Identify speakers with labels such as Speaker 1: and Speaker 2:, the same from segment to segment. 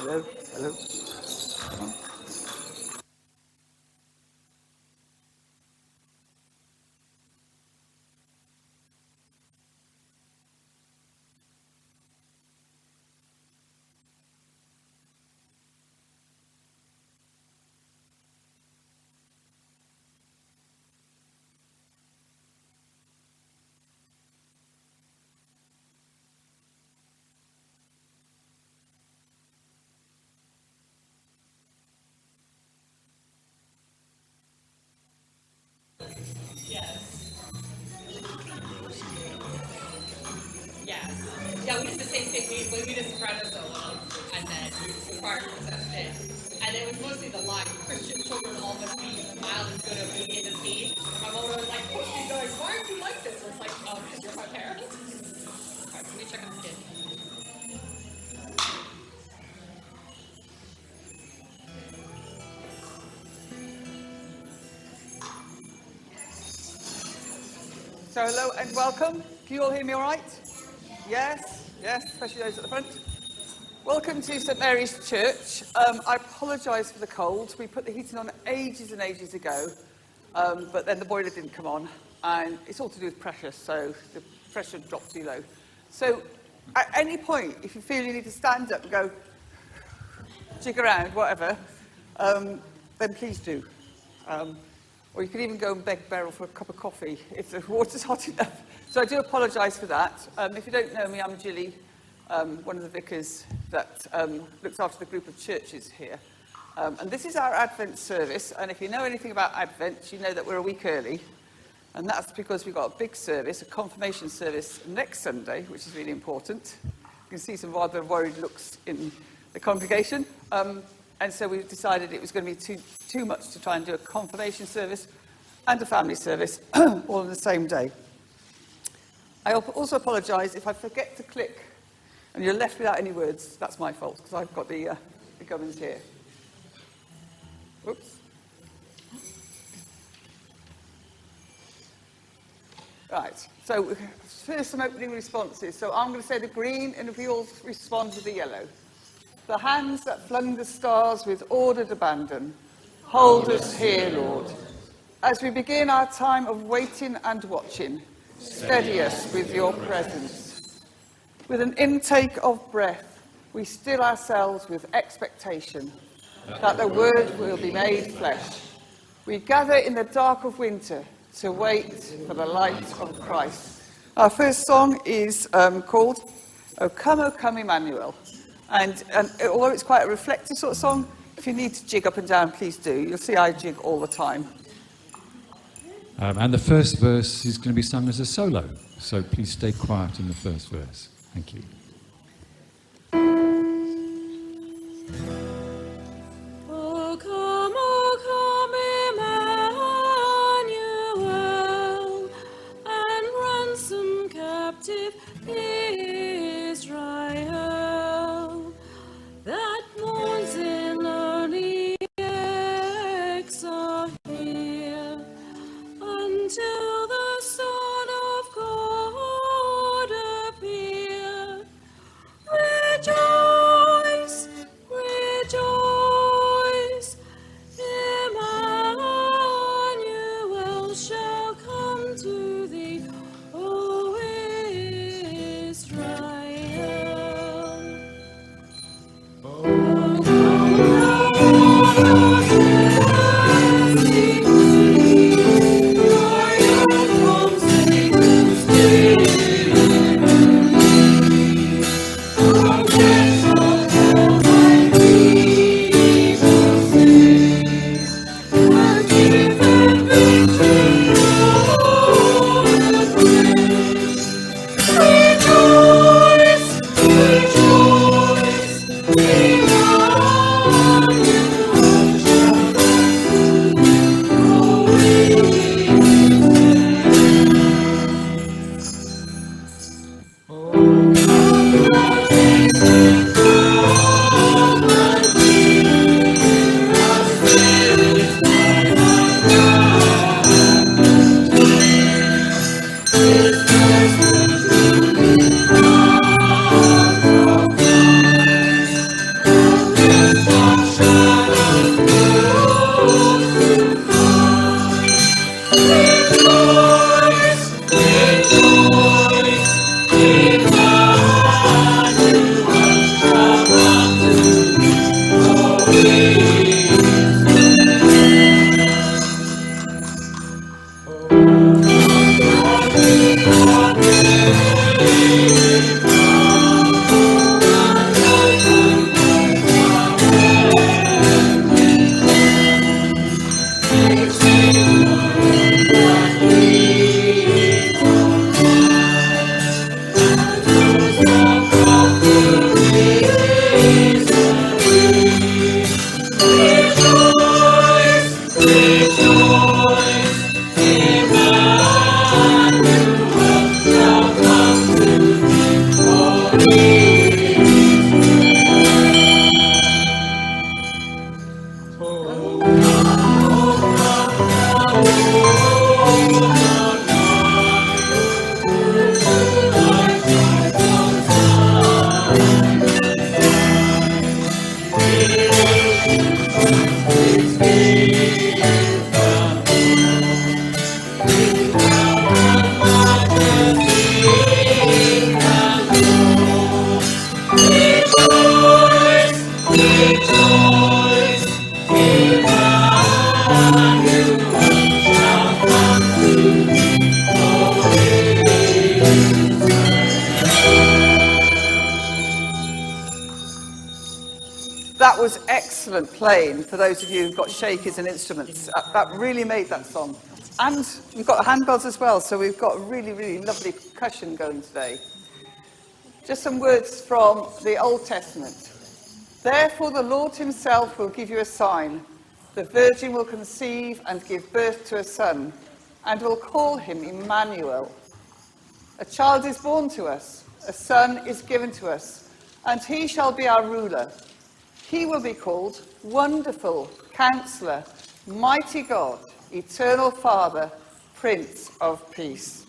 Speaker 1: Hello, hello.
Speaker 2: Yes. Yeah, we did the same thing. We did soprano solo, and then the choir processed it. And it was mostly the line, Christian children all must be mild and good, obedient as he. My mom was like, push me, going, why are you like this? I was like, oh, because you're my parent. All right, let me check on the kid.
Speaker 1: So hello and welcome. Can you all hear me all right? Yes, yes, especially those at the front. Welcome to St Mary's Church. I apologise for the cold. We put the heating on ages and ages ago, but then the boiler didn't come on, and it's all to do with pressure, so the pressure dropped too low. So at any point, if you feel you need to stand up and go, jig around, whatever, then please do. Or you can even go and beg Beryl for a cup of coffee if the water's hot enough. So I do apologise for that. If you don't know me, I'm Gilly, one of the vicars that looks after the group of churches here. And this is our Advent service, and if you know anything about Advent, you know that we're a week early. And that's because we've got a big service, a confirmation service next Sunday, which is really important. You can see some rather worried looks in the congregation. And so we decided it was going to be too much to try and do a confirmation service and a family service all on the same day. I also apologise if I forget to click and you're left without any words. That's my fault, because I've got the gubbins here. Oops. Right, so first some opening responses. So I'm going to say the green, and if we all respond with the yellow. The hands that flung the stars with ordered abandon, hold us here, Lord. As we begin our time of waiting and watching, steady us with your presence. With an intake of breath, we still ourselves with expectation that the word will be made flesh. We gather in the dark of winter to wait for the light of Christ. Our first song is called O Come, Emmanuel. And although it's quite a reflective sort of song, if you need to jig up and down, please do. You'll see I jig all the time.
Speaker 3: And the first verse is going to be sung as a solo, so please stay quiet in the first verse. Thank you.
Speaker 4: Emmanuel, and ransom captive Israel, that mourns in lonely exile here, until the Son of God appear.
Speaker 1: That was excellent playing for those of you who've got shakers and instruments. That really made that song. And we've got handbells as well, so we've got a really, really lovely percussion going today. Just some words from the Old Testament. Therefore the Lord himself will give you a sign. The virgin will conceive and give birth to a son, and will call him Emmanuel. A child is born to us, a son is given to us, and he shall be our ruler. He will be called Wonderful Counselor, Mighty God, Eternal Father, Prince of Peace.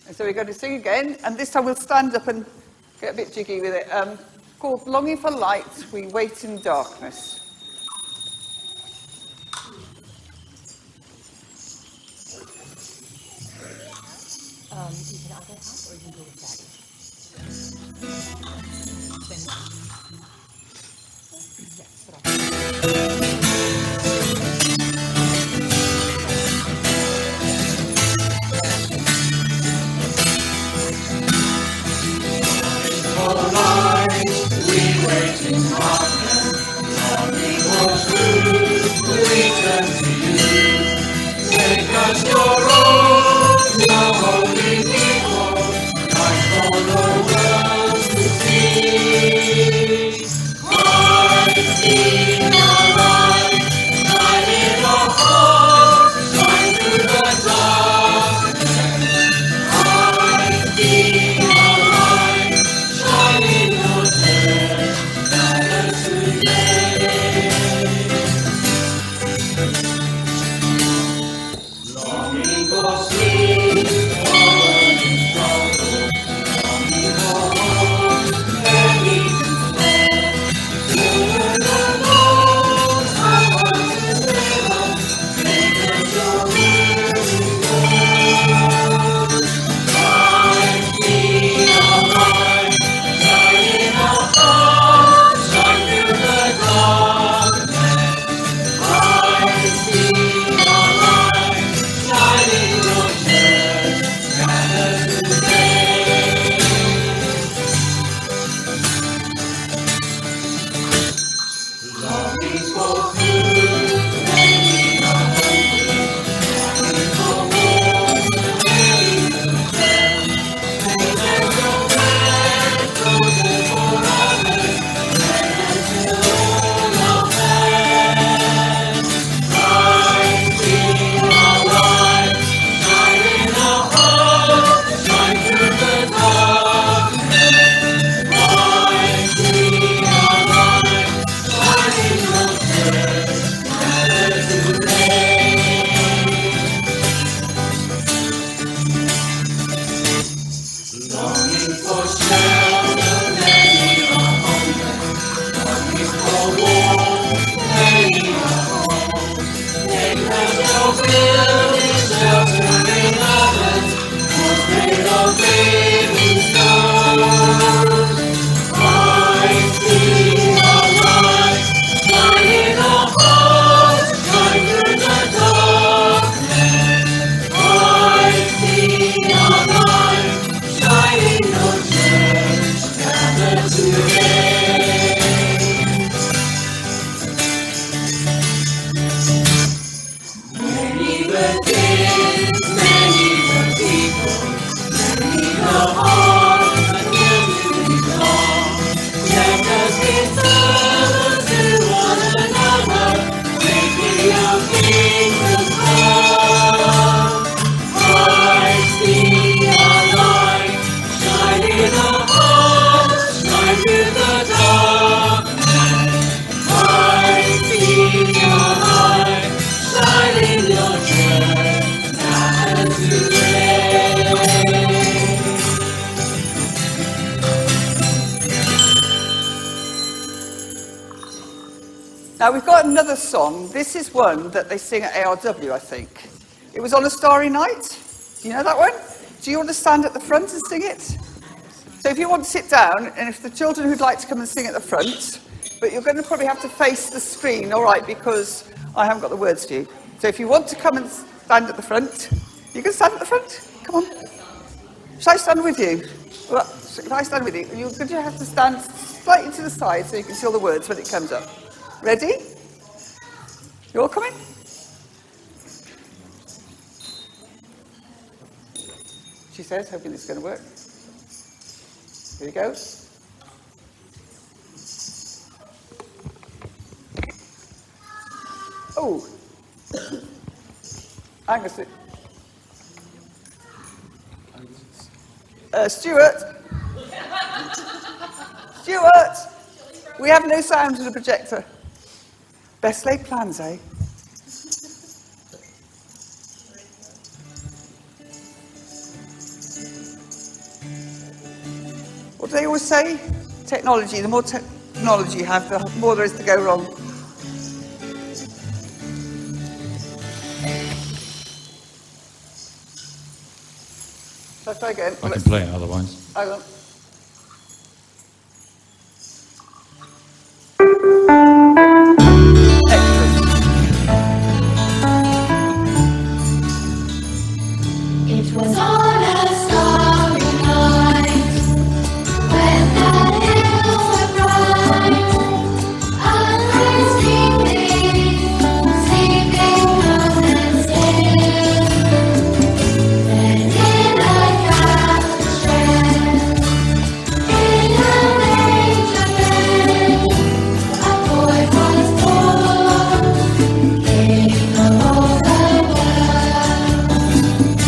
Speaker 1: And so we're going to sing again, and this time we'll stand up and get a bit jiggy with it. Called Longing for Light, We Wait in Darkness.
Speaker 5: You can either have or you can go with Daddy. Yes, but
Speaker 1: Now we've got another song. This is one that they sing at ARW, I think. It was on a starry night. Do you know that one? Do you want to stand at the front and sing it? So if you want to sit down, and if the children who'd like to come and sing at the front, but you're going to probably have to face the screen, all right, because I haven't got the words to you. So if you want to come and stand at the front, you can stand at the front. Come on. Shall I stand with you? Well, if I stand with you, you're going to have to stand slightly to the side so you can see all the words when it comes up. Ready? You all coming? She says, hoping it's going to work. Here we go. Oh. Hang on a sec. Stuart. Stuart. We have no sound to the projector. Best laid plans, eh? What do they always say? Technology. The more technology you have, the more there is to go wrong. Shall I try again?
Speaker 3: I can play it otherwise.
Speaker 1: Hang on.
Speaker 6: It was on a starry night when the hills were bright. And we're sleeping on the still. Then in a castle strand, in a manger bed, a boy was born, king of all the world.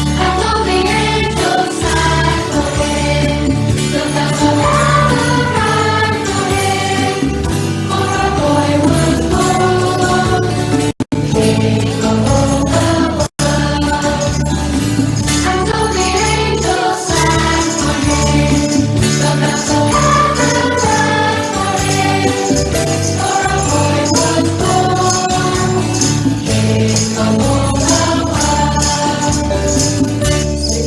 Speaker 6: And all the angels sang for him, the bells of heaven rang for him. For a boy was born, king of all the world. And all the angels sang for him, the bells of heaven rang for him. For a boy was born, king of all the world.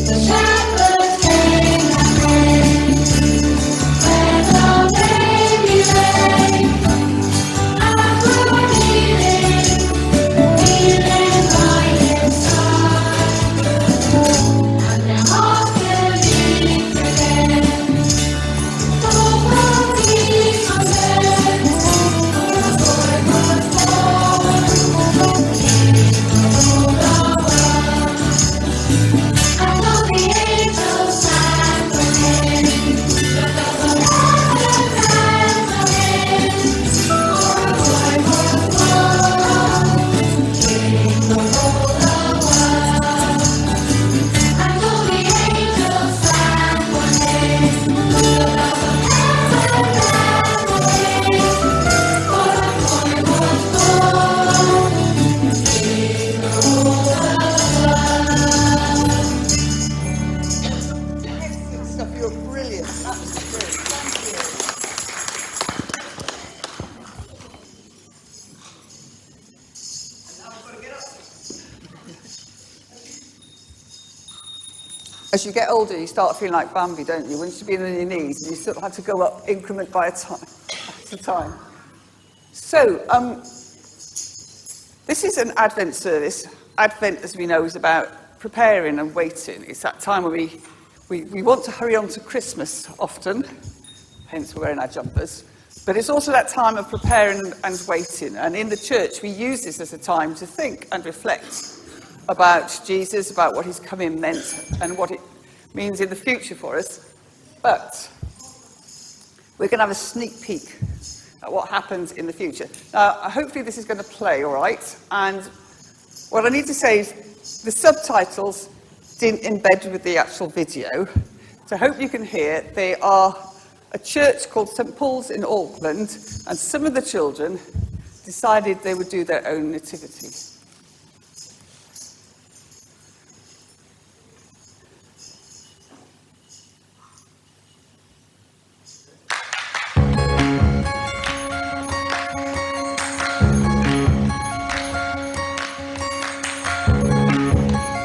Speaker 6: The shepherds came and went where the baby lay, and were kneeling by his side. And their hearts believed again, for peace on earth, for a boy was born, king of all the world. And all the angels sang for him, the bells of heaven rang for him. For a boy was born, king of all the world. And all the angels sang for him, the bells of heaven rang for him. For a boy was born, king of all the world.
Speaker 1: Excellent stuff. You're brilliant. Absolutely brilliant. Thank you. As you get older, you start feeling like Bambi, don't you? Once you've been on your knees, you sort of have to go up increment by a time. At a time. So, this is an Advent service. Advent, as we know, is about preparing and waiting. It's that time when we want to hurry on to Christmas often, hence we're wearing our jumpers. But it's also that time of preparing and waiting. And in the church, we use this as a time to think and reflect about Jesus, about what his coming meant and what it means in the future for us. But we're going to have a sneak peek at what happens in the future. Now, hopefully this is going to play all right. And what I need to say is the subtitles didn't embed with the actual video. So I hope you can hear. They are a church called St. Paul's in Auckland, and some of the children decided they would do their own nativity.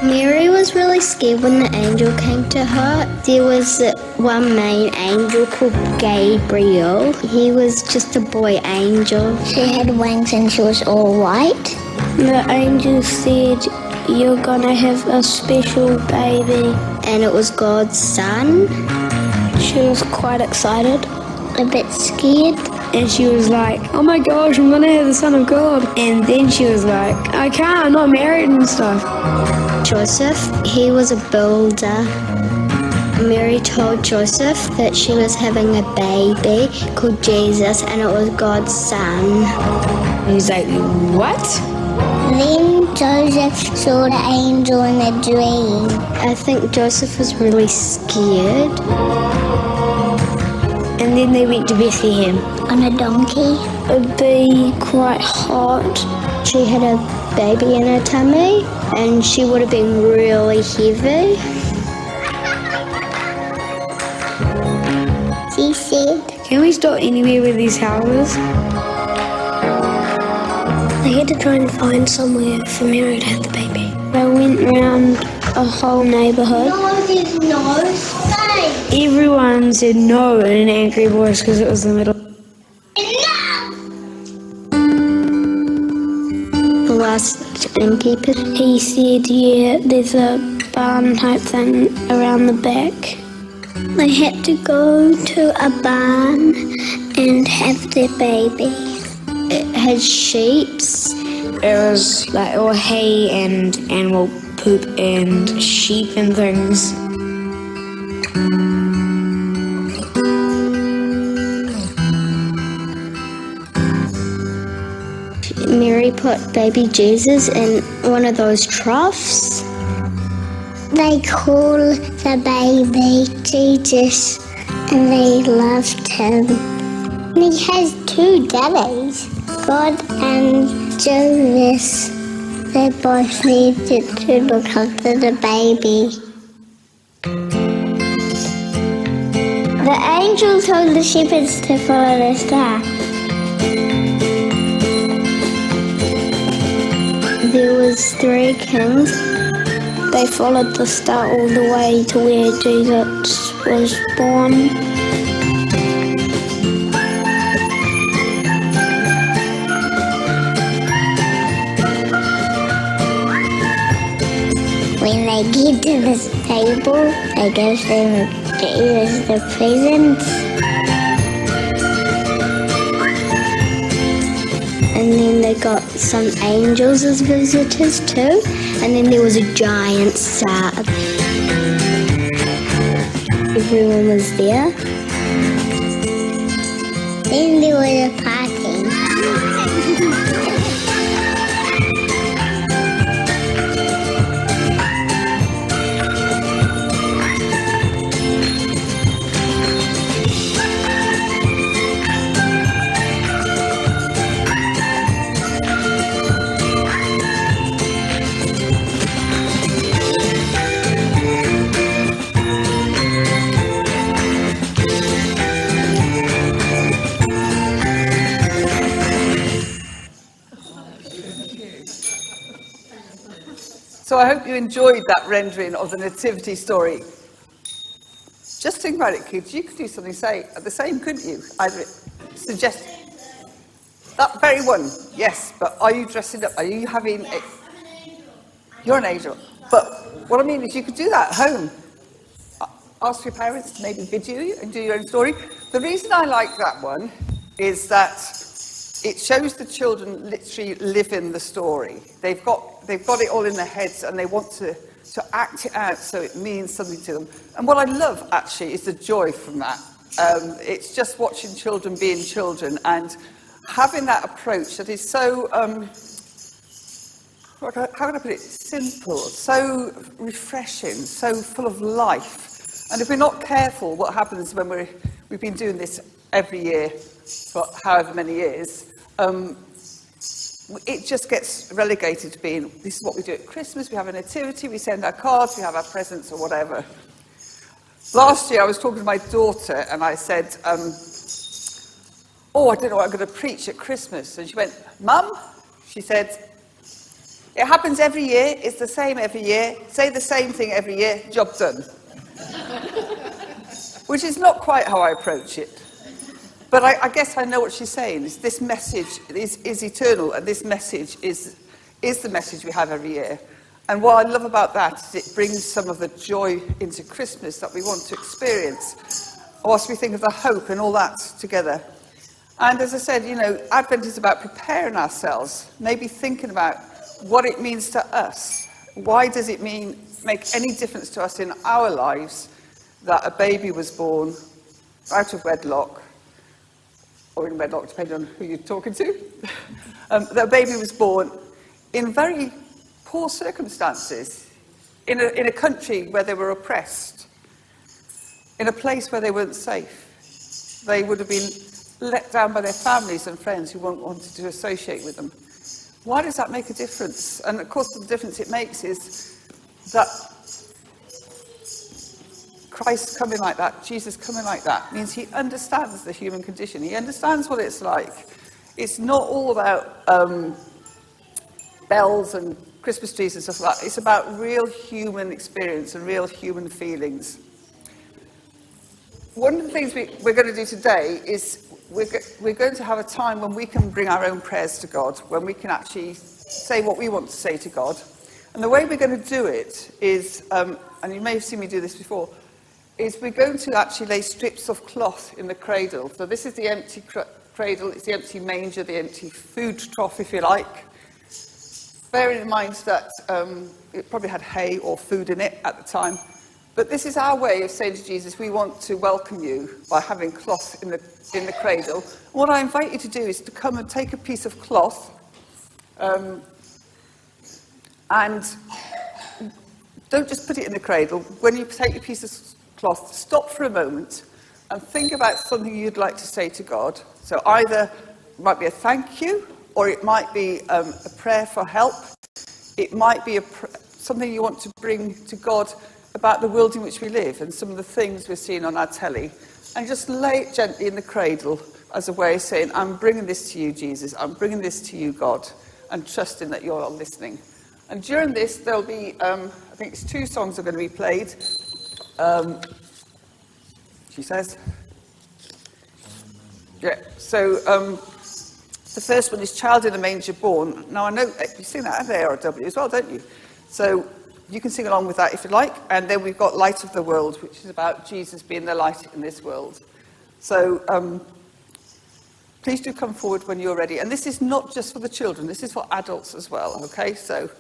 Speaker 7: Mary was really scared when the angel came to her. There was one main angel called Gabriel. He was just a boy angel. She had wings and she was all white. The angel said, "You're gonna have a special baby." And it was God's son. She was quite excited, a bit scared. And she was like, "Oh my gosh, I'm gonna have the Son of God." And then she was like, "I can't, I'm not married and stuff." Joseph, he was a builder. Mary told Joseph that she was having a baby called Jesus and it was God's son.
Speaker 8: And he's like, "What?"
Speaker 7: Then Joseph saw the angel in a dream. I think Joseph was really scared.
Speaker 8: And then they went to Bethlehem.
Speaker 7: On a donkey. It'd be quite hot. She had a baby in her tummy and she would have been really heavy. She said,
Speaker 8: "Can we stop anywhere with these houses?"
Speaker 7: they had to try and find somewhere for Mary to have the baby. They went round a whole neighbourhood. No, there's no space.
Speaker 8: Everyone said no in an angry voice because it was the middle.
Speaker 7: The last innkeeper, he said, "Yeah, there's a barn type thing around the back." They had to go to a barn and have their baby. It had sheep.
Speaker 8: It was like all hay and animal poop and sheep and things.
Speaker 7: Mary put baby Jesus in one of those troughs. They call the baby Jesus and they loved him. He has two daddies, God and Joseph. They both needed to look after the baby. The angel told the shepherds to follow the star. There was 3 kings. They followed the star all the way to where Jesus was born. When they get to this table, they give them Jesus the presents. And then they got some angels as visitors too. And then there was a giant star. Everyone was there. Then there was a party.
Speaker 1: So I hope you enjoyed that rendering of the nativity story. Just think about it, kids. You could do something the same, couldn't you? Either suggest that very one, yes. But are you dressing up? Are you having? You're an angel. But what I mean is, you could do that at home. Ask your parents to maybe video you and do your own story. The reason I like that one is that it shows the children literally living the story. They've got it all in their heads and they want to act it out so it means something to them. And what I love, actually, is the joy from that. It's just watching children being children and having that approach that is so, how can I put it, simple, so refreshing, so full of life. And if we're not careful, what happens when we've been doing this every year for however many years, it just gets relegated to being, this is what we do at Christmas, we have a nativity, we send our cards, we have our presents or whatever. Last year I was talking to my daughter and I said, I don't know what I'm going to preach at Christmas. And she went, "Mum," she said, "it happens every year, it's the same every year, say the same thing every year, job done." Which is not quite how I approach it. But I guess I know what she's saying. This message is eternal, and this message is is the message we have every year. And what I love about that is it brings some of the joy into Christmas that we want to experience, whilst we think of the hope and all that together. And as I said, you know, Advent is about preparing ourselves, maybe thinking about what it means to us. Why does it make any difference to us in our lives that a baby was born out of wedlock, or in wedlock, depending on who you're talking to, that a baby was born in very poor circumstances, in a country where they were oppressed, in a place where they weren't safe. They would have been let down by their families and friends who wanted to associate with them. Why does that make a difference? And of course, the difference it makes is that Christ coming like that, Jesus coming like that, means he understands the human condition. He understands what it's like. It's not all about bells and Christmas trees and stuff like that. It's about real human experience and real human feelings. One of the things we're going to do today is we're going to have a time when we can bring our own prayers to God, when we can actually say what we want to say to God. And the way we're going to do it is, and you may have seen me do this before, is we're going to actually lay strips of cloth in the cradle. So this is the empty cradle, it's the empty manger, the empty food trough, if you like. Bearing in mind that it probably had hay or food in it at the time. But this is our way of saying to Jesus, we want to welcome you by having cloth in the cradle. What I invite you to do is to come and take a piece of cloth and don't just put it in the cradle. When you take a piece of cloth, stop for a moment and think about something you'd like to say to God. So either it might be a thank you, or it might be a prayer for help. It might be something you want to bring to God about the world in which we live and some of the things we're seeing on our telly. And just lay it gently in the cradle as a way of saying, I'm bringing this to you, Jesus. I'm bringing this to you, God, and trusting that you're listening. And during this, there'll be, I think it's 2 songs are going to be played. She says. Yeah, so the first one is Child in a Manger Born. Now, I know you sing that at the ARW as well, don't you? So you can sing along with that if you like. And then we've got Light of the World, which is about Jesus being the light in this world. So please do come forward when you're ready. And this is not just for the children, this is for adults as well, okay? So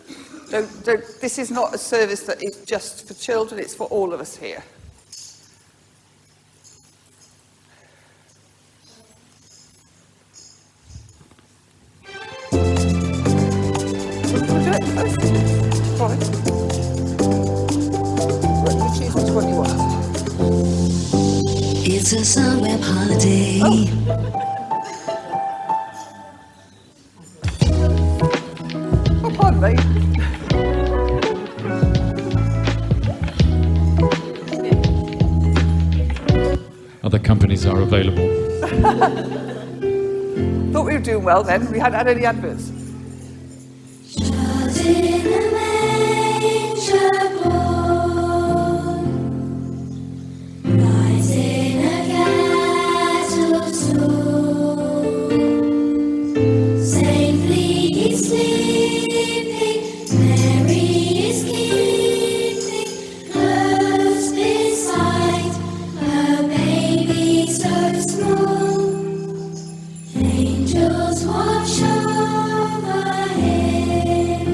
Speaker 1: this is not a service that is just for children, it's for all of us here.
Speaker 9: It's a summer holiday.
Speaker 1: Oh, pardon me.
Speaker 3: Other companies are available.
Speaker 1: Thought we were doing well then. We hadn't had any adverts.
Speaker 6: Child in a manger born, lies in a cattle stall. Safely he's sleeping, Mary is keeping close beside her baby so small. Angels watch over him.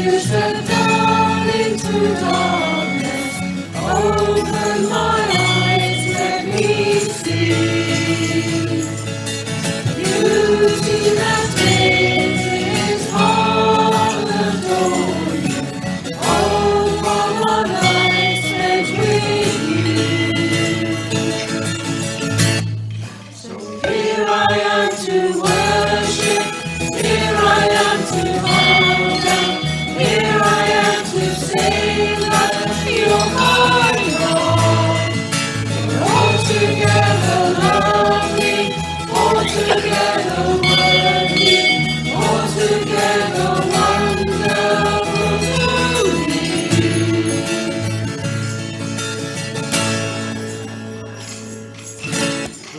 Speaker 6: You step down into darkness. Open my eyes, let me see. Beauty that makes his heart adore you. Oh, come on, I spent with you. So here I am to worship. Here I am to bow down. Here I am to say that you're my God. You're altogether lovely, altogether worthy, altogether wonderful to me.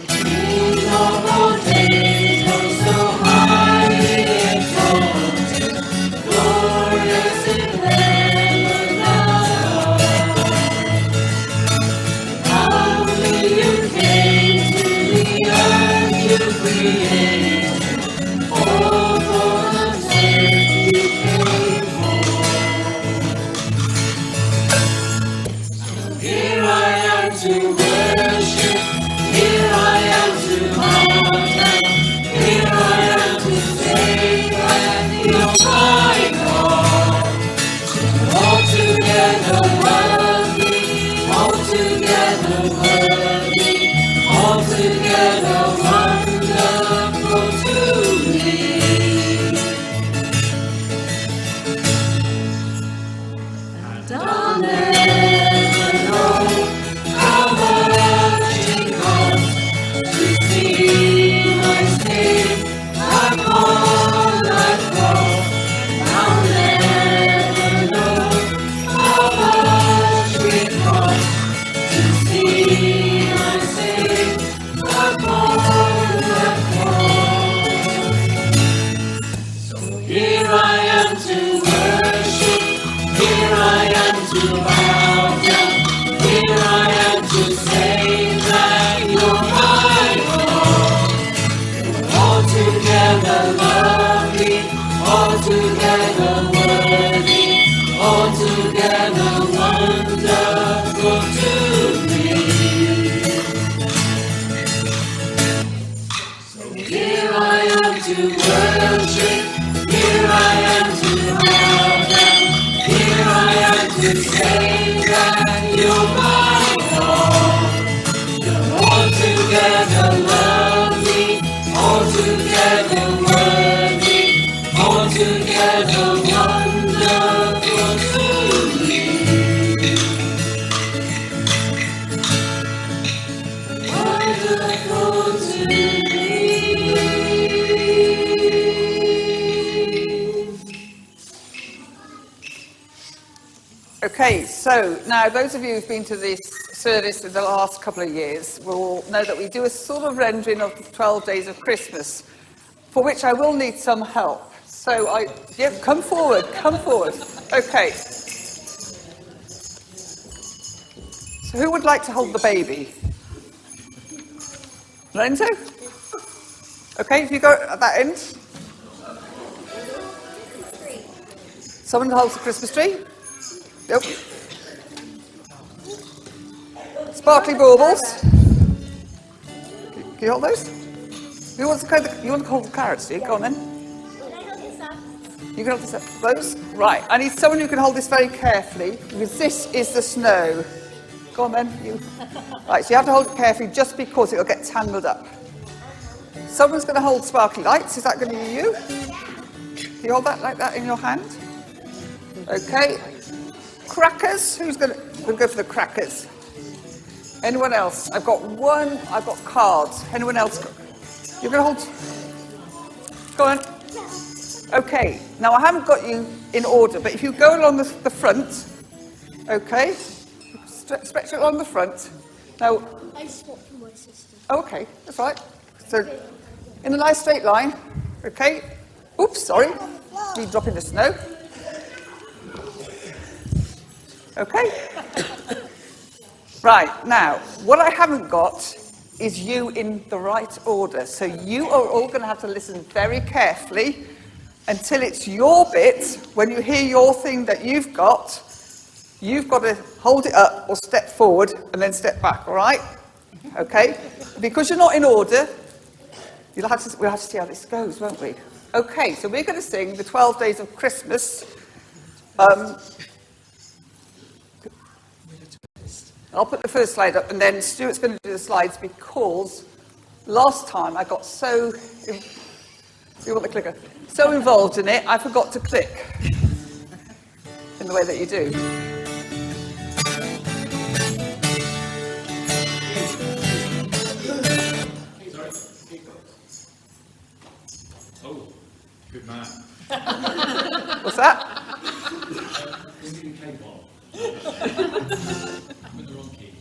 Speaker 6: King of all days, oh so highly exalted, glorious in heaven above. Proudly you came to the earth you created, all for the sake you came for. Here I am to worship, here I am to bow down, here I am to say that you're my God. Altogether worthy, altogether worthy, altogether wonderful to me. And I'll never know how much it costs to see my sin upon that cross. I'll never know how much it costs to see my sin upon that cross. So here I am to worship, here I am to bow down, here I am to say that you're my God. You're altogether lovely, altogether worthy, altogether wonderful to me. So here I am to worship, here I am to bow down, here I am to say that you're my God. You're altogether lovely, altogether worthy, altogether wonderful to me. Wonderful to me.
Speaker 1: Okay, so now those of you who've been to this service in the last couple of years will know that we do a sort of rendering of the 12 days of Christmas, for which I will need some help. So come forward, come forward. Okay. So who would like to hold the baby? Lorenzo? Okay, if you go at that end. Someone holds the Christmas tree? Yep. Sparkly baubles. Can you hold those? You want to hold the carrots, do you? Go on then. You can hold this up. Those? Right. I need someone who can hold this very carefully, because this is the snow. Go on then, you. Right, so you have to hold it carefully just because it'll get tangled up. Someone's going to hold sparkly lights. Is that going to be you? Can you hold that like that in your hand? Okay. Crackers. Who's going to go for the crackers? Anyone else? I've got cards. Anyone else? You're going to hold? Go on. Okay. Now, I haven't got you in order, but if you go along the front, okay, stretch it along the front. Now,
Speaker 7: I swapped for my sister.
Speaker 1: oh, okay, that's right. So, in a nice straight line, okay. Oops, sorry. Me dropping the snow. Okay. Right, now, what I haven't got is you in the right order. So you are all going to have to listen very carefully until it's your bit. When you hear your thing that you've got to hold it up or step forward and then step back, all right? Okay? Because you're not in order, we'll have to see how this goes, won't we? Okay, so we're going to sing the 12 Days of Christmas. I'll put the first slide up, and then Stuart's going to do the slides, because last time I got so... You want the clicker? So involved in it, I forgot to click in the way that you do.
Speaker 3: Oh, good man.
Speaker 1: What's that?
Speaker 3: I'm in the wrong key.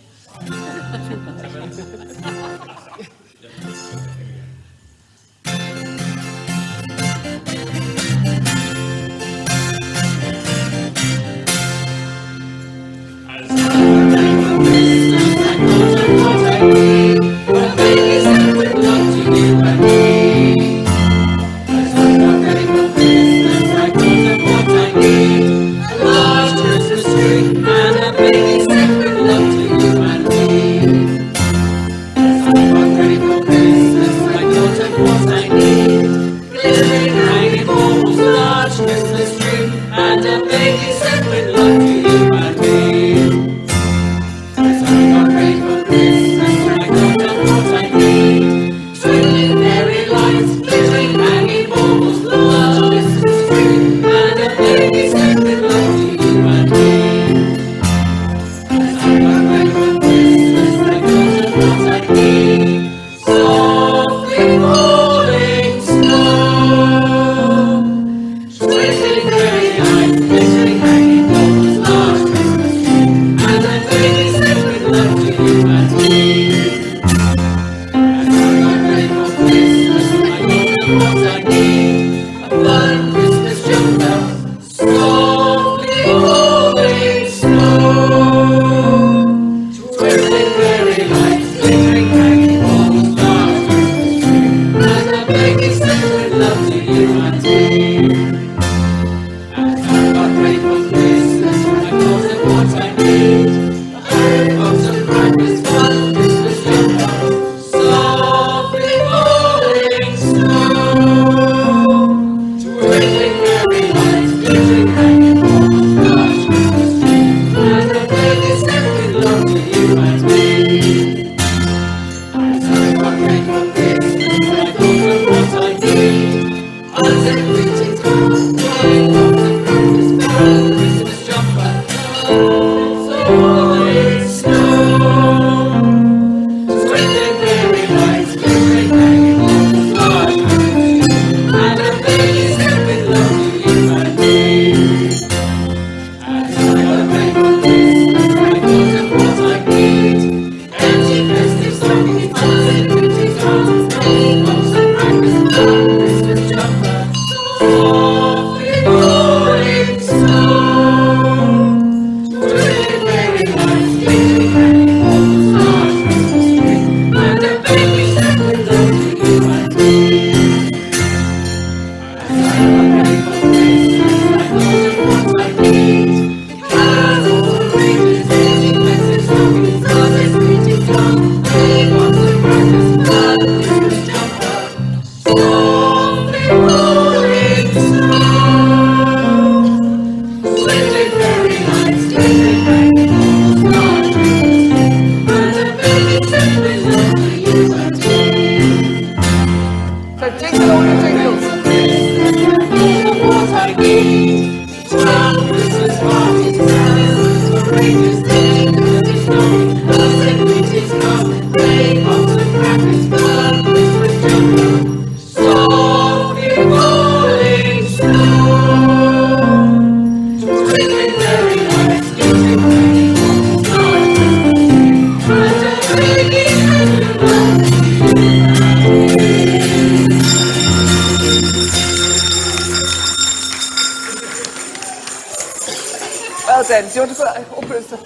Speaker 1: Well done. Do you want to put it?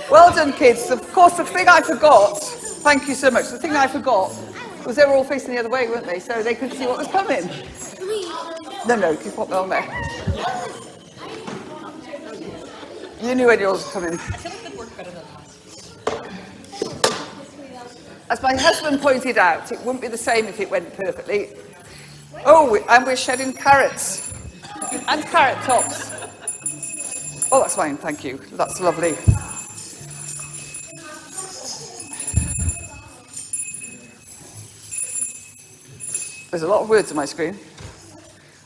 Speaker 1: Well done, kids. Of course, the thing I forgot, thank you so much, the thing I forgot was they were all facing the other way, weren't they? So they could see what was coming. No, keep pop on there. You knew when yours was coming.
Speaker 2: I feel like it worked better than last.
Speaker 1: As my husband pointed out, it wouldn't be the same if it went perfectly. Oh, and we're shedding carrots. And carrot tops. Oh, that's fine, thank you. That's lovely. There's a lot of words on my screen.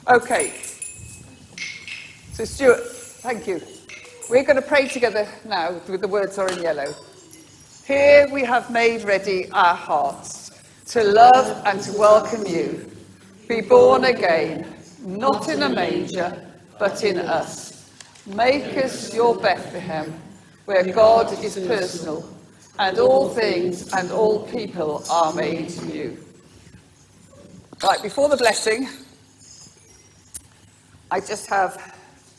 Speaker 1: Okay. So Stuart, thank you. We're going to pray together now with the words are in yellow. Here we have made ready our hearts to love and to welcome you. Be born again, not in a manger, but in us. Make us your Bethlehem, where God is personal, and all things and all people are made new. Right, before the blessing, I just have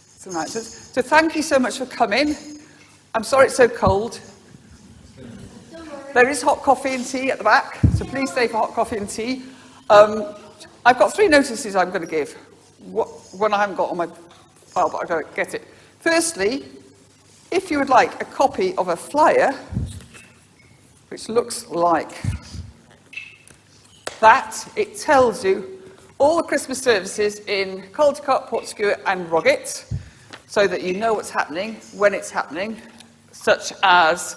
Speaker 1: some announcements. So thank you so much for coming. I'm sorry it's so cold. There is hot coffee and tea at the back, so please stay for hot coffee and tea. I've got 3 notices I'm going to give. One I haven't got on my file, but I've got to get it. Firstly, if you would like a copy of a flyer, which looks like that, it tells you all the Christmas services in Caldecott, Portskewer and Roggett, so that you know what's happening, when it's happening, such as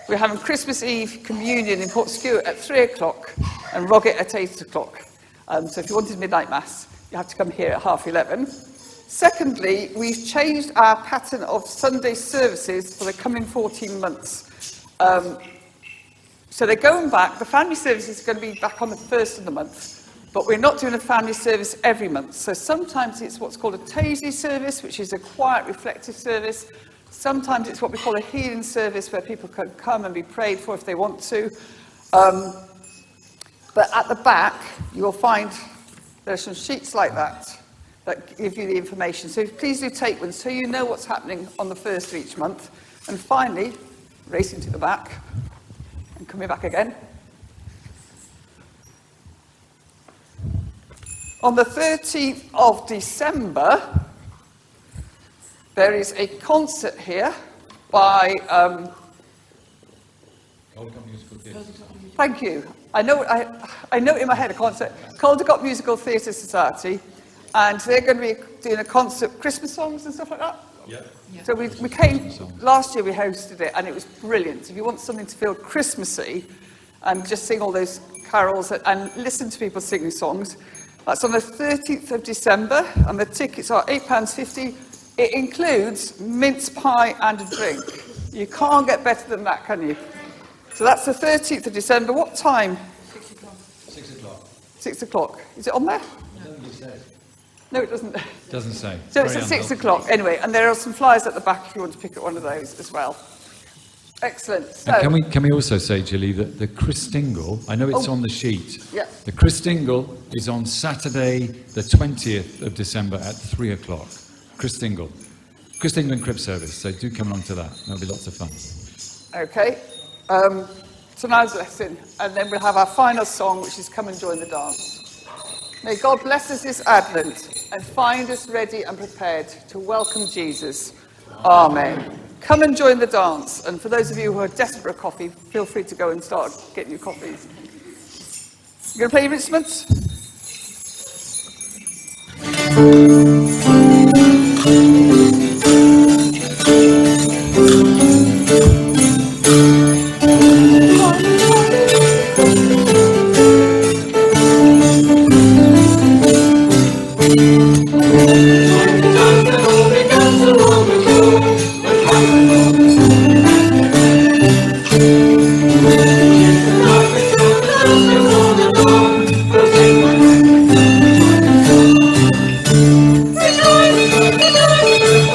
Speaker 1: we're having Christmas Eve communion in Portskewer at 3 o'clock and Roggett at 8 o'clock. So if you wanted midnight mass, you have to come here at 11:30. Secondly, we've changed our pattern of Sunday services for the coming 14 months. So they're going back. The family service is going to be back on the 1st of the month, but we're not doing a family service every month. So sometimes it's what's called a Taisy service, which is a quiet, reflective service. Sometimes it's what we call a healing service, where people can come and be prayed for if they want to. But at the back, you'll find there are some sheets like that give you the information. So please do take one so you know what's happening on the 1st of each month. And finally, racing to the back and coming back again. On the 13th of December, there is a concert here by... Thank you. I know in my head a concert, Caldecott Musical Theatre Society, and they're going to be doing a concert, Christmas songs and stuff like that. Yeah. So we came, last year we hosted it, and it was brilliant. If you want something to feel Christmassy, and just sing all those carols and listen to people singing songs, that's on the 13th of December, and the tickets are £8.50. It includes mince pie and a drink. You can't get better than that, can you? So that's the 13th of December. What time?
Speaker 3: 6 o'clock. 6 o'clock.
Speaker 1: 6 o'clock. Is it on there? No, it doesn't.
Speaker 3: Doesn't say.
Speaker 1: So it's at 6 o'clock. Anyway, and there are some flyers at the back if you want to pick up one of those as well. Excellent. So,
Speaker 3: and can we also say, Julie, that the Christingle, I know it's on the sheet.
Speaker 1: Yeah.
Speaker 3: The Christingle is on Saturday, the 20th of December at 3 o'clock. Christingle. Christingle Crib Service. So do come along to that. There'll be lots of fun.
Speaker 1: Okay. So now's the lesson, and then we'll have our final song, which is Come and Join the Dance. May God bless us this Advent and find us ready and prepared to welcome Jesus. Amen. Come and join the dance, and for those of you who are desperate for coffee, feel free to go and start getting your coffees. You going to play your instruments?
Speaker 6: Rejoice,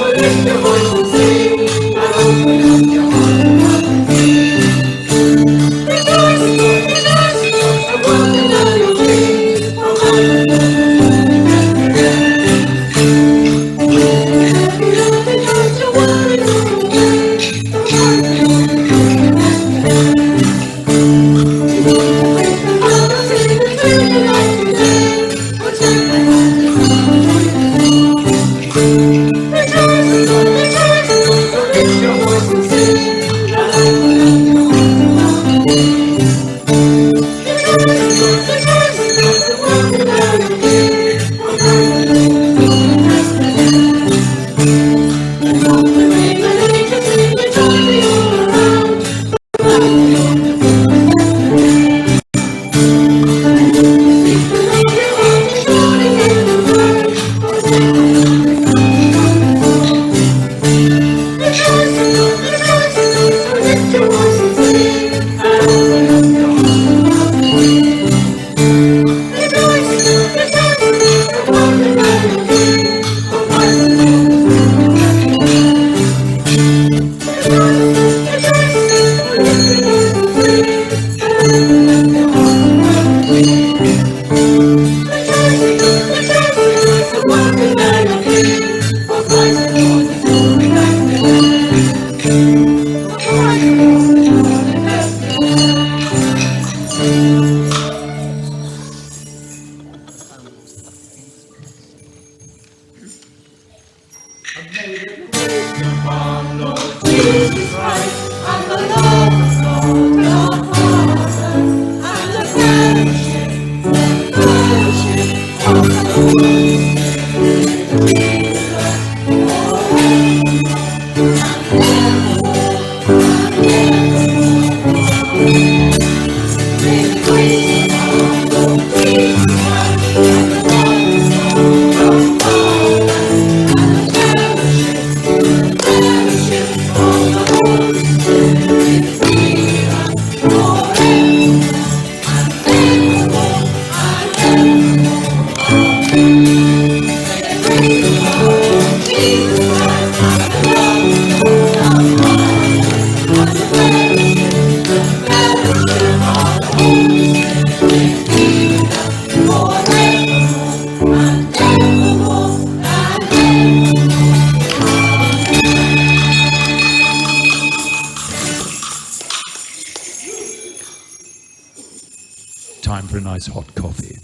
Speaker 3: time for a nice hot coffee.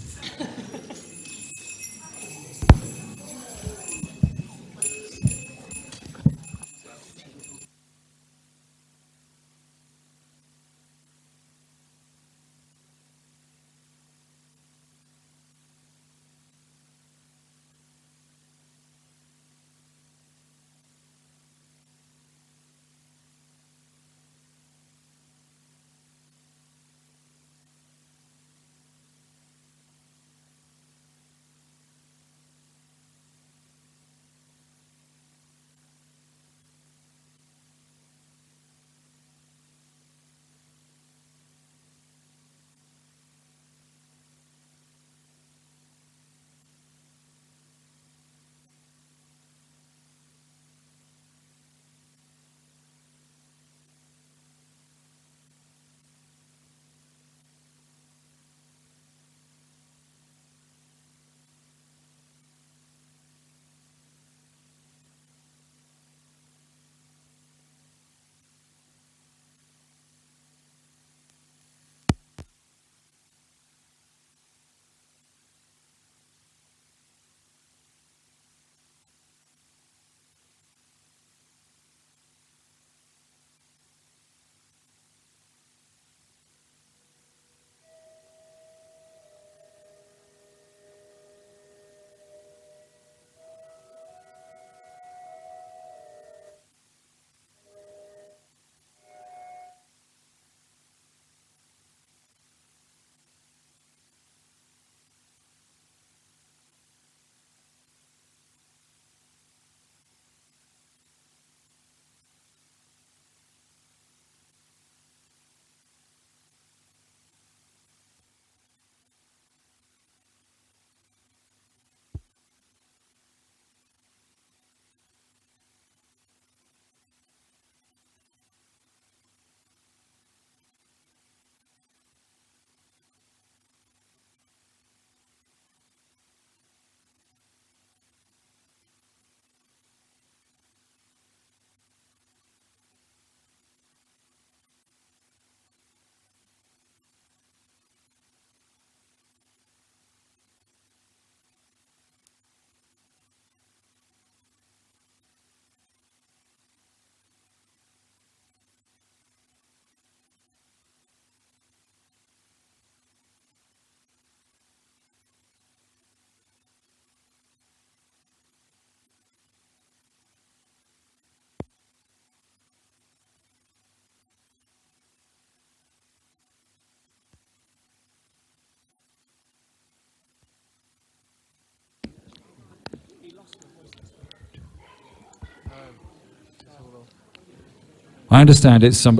Speaker 3: I understand it's I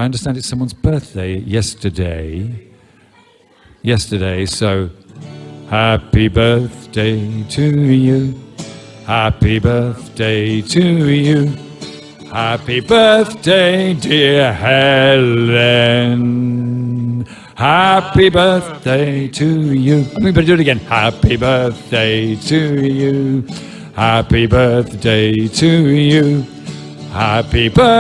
Speaker 3: understand it's someone's birthday yesterday. So happy birthday to you. Happy birthday to you. Happy birthday, dear Helen. Happy birthday to you. I'm going to do it again. Happy birthday to you. Happy birthday to you. Happy birthday.